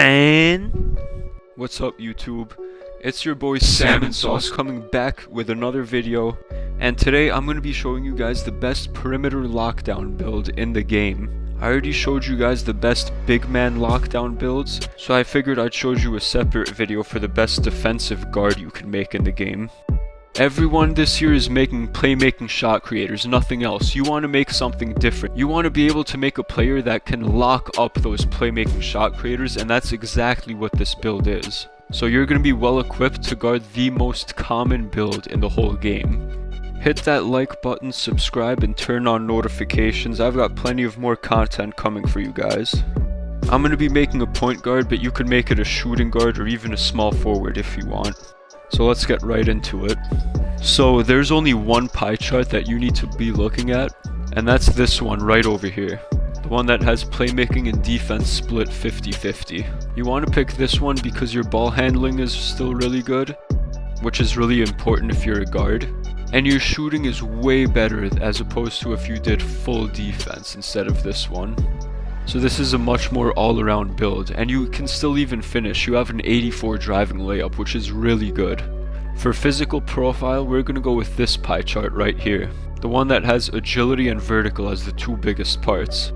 Wingspan. What's up, YouTube? It's your boy Salmon Sauce coming back with another video, and today I'm going to be showing you guys the best perimeter lockdown build in the game. I already showed you guys the best big man lockdown builds, so I figured I'd show you a separate video for the best defensive guard you can make in the game. Everyone this year is making playmaking shot creators, nothing else. You want to make something different. You want to be able to make a player that can lock up those playmaking shot creators, and that's exactly what this build is. So you're going to be well equipped to guard the most common build in the whole game. Hit that like button, subscribe, and turn on notifications. I've got plenty of more content coming for you guys. I'm going to be making a point guard, but you can make it a shooting guard or even a small forward if you want. So let's get right into it. So there's only one pie chart that you need to be looking at, and that's this one right over here. The one that has playmaking and defense split 50-50. You want to pick this one because your ball handling is still really good, which is really important if you're a guard. And your shooting is way better as opposed to if you did full defense instead of this one. So this is a much more all-around build, and you can still even finish. You have an 84 driving layup, which is really good. For physical profile, we're going to go with this pie chart right here. The one that has agility and vertical as the two biggest parts.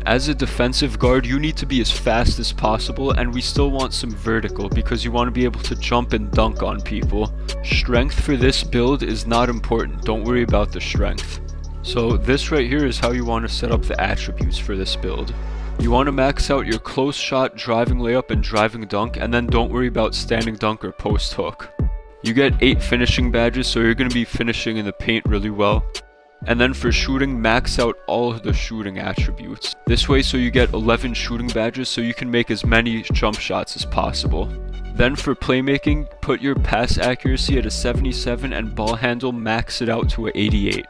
As a defensive guard, you need to be as fast as possible, and we still want some vertical because you want to be able to jump and dunk on people. Strength for this build is not important. Don't worry about the strength. So this right here is how you want to set up the attributes for this build. You want to max out your close shot, driving layup, and driving dunk, and then don't worry about standing dunk or post hook. You get 8 finishing badges, so you're going to be finishing in the paint really well. And then for shooting, max out all of the shooting attributes. This way, so you get 11 shooting badges, so you can make as many jump shots as possible. Then for playmaking, put your pass accuracy at a 77 and ball handle max it out to a 88.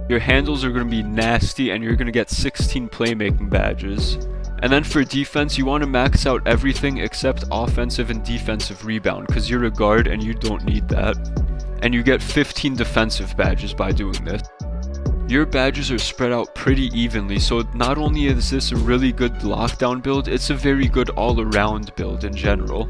Your handles are going to be nasty, and you're going to get 16 playmaking badges. And then for defense, you want to max out everything except offensive and defensive rebound, because you're a guard and you don't need that. And you get 15 defensive badges by doing this. Your badges are spread out pretty evenly, so not only is this a really good lockdown build, it's a very good all-around build in general.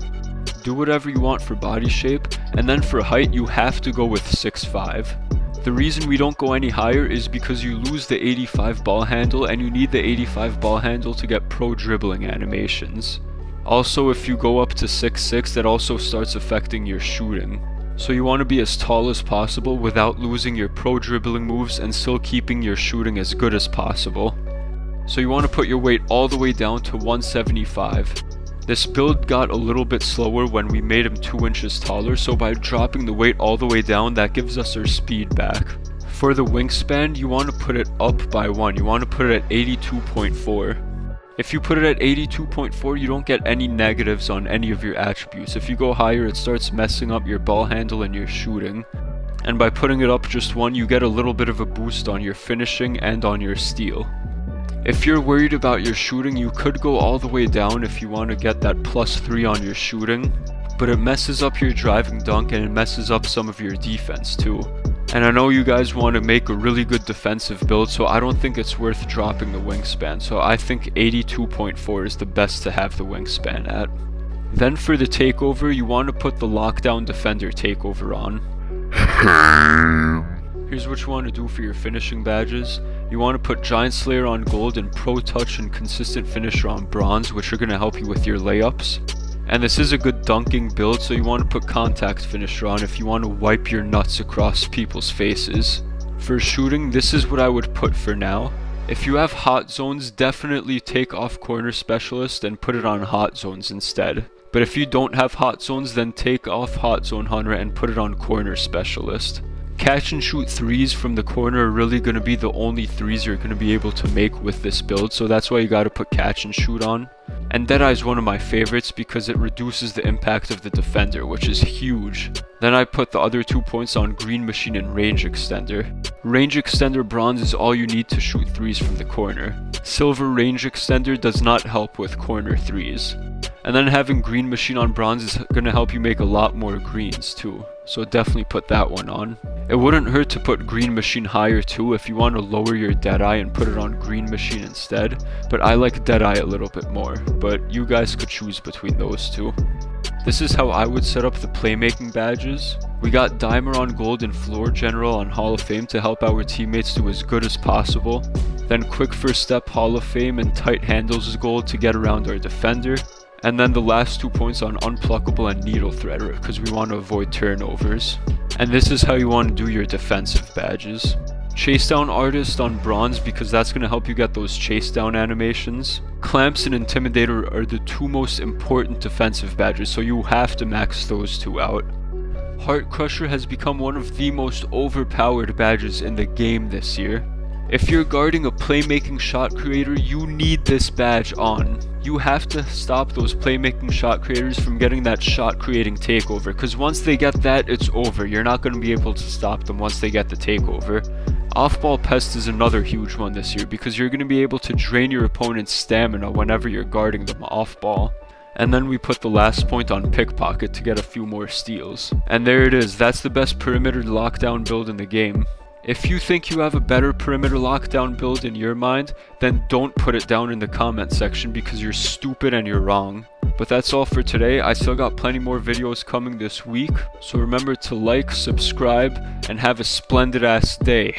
Do whatever you want for body shape, and then for height, you have to go with 6'5". The reason we don't go any higher is because you lose the 85 ball handle, and you need the 85 ball handle to get pro dribbling animations. Also, if you go up to 6'6", that also starts affecting your shooting. So you want to be as tall as possible without losing your pro dribbling moves and still keeping your shooting as good as possible. So you want to put your weight all the way down to 175. This build got a little bit slower when we made him 2 inches taller, so by dropping the weight all the way down, that gives us our speed back. For the wingspan, you want to put it up by 1. You want to put it at 82.4. If you put it at 82.4, you don't get any negatives on any of your attributes. If you go higher, it starts messing up your ball handle and your shooting. And by putting it up just 1, you get a little bit of a boost on your finishing and on your steal. If you're worried about your shooting, you could go all the way down if you want to get that +3 on your shooting, but it messes up your driving dunk and it messes up some of your defense too. And I know you guys want to make a really good defensive build, so I don't think it's worth dropping the wingspan, so I think 82.4 is the best to have the wingspan at. Then for the takeover, you want to put the lockdown defender takeover on. Here's what you want to do for your finishing badges. You want to put Giant Slayer on gold and Pro Touch and Consistent Finisher on bronze, which are going to help you with your layups. And this is a good dunking build, so you want to put Contact Finisher on if you want to wipe your nuts across people's faces. For shooting, this is what I would put for now. If you have hot zones, definitely take off Corner Specialist and put it on hot zones instead. But if you don't have hot zones, then take off Hot Zone Hunter and put it on Corner Specialist. Catch and shoot threes from the corner are really going to be the only threes you're going to be able to make with this build, so that's why you got to put catch and shoot on. And Deadeye is one of my favorites because it reduces the impact of the defender, which is huge. Then I put the other 2 points on Green Machine and Range Extender. Range Extender bronze is all you need to shoot threes from the corner. Silver Range Extender does not help with corner threes. And then having Green Machine on bronze is going to help you make a lot more greens too. So definitely put that one on. It wouldn't hurt to put green machine higher too if you want to lower your deadeye and put it on green machine instead, but I like deadeye a little bit more, but you guys could choose between those two. This is how I would set up the playmaking badges. We got Dimer on gold and Floor General on Hall of Fame to help our teammates do as good as possible. Then Quick First Step Hall of Fame and Tight Handles is gold to get around our defender. And then the last 2 points on Unpluckable and Needle Threader because we want to avoid turnovers. And this is how you want to do your defensive badges. Chase Down Artist on Bronze because that's going to help you get those chase down animations. Clamps and Intimidator are the two most important defensive badges, so you have to max those two out. Heart Crusher has become one of the most overpowered badges in the game this year. If you're guarding a playmaking shot creator, you need this badge on. You have to stop those playmaking shot creators from getting that shot creating takeover, because once they get that, it's over. You're not going to be able to stop them once they get the takeover. Off-ball pest is another huge one this year, because you're going to be able to drain your opponent's stamina whenever you're guarding them off-ball. And then we put the last point on pickpocket to get a few more steals. And there it is, that's the best perimeter lockdown build in the game. If you think you have a better perimeter lockdown build in your mind, then don't put it down in the comment section because you're stupid and you're wrong. But that's all for today. I still got plenty more videos coming this week, so remember to like, subscribe, and have a splendid ass day.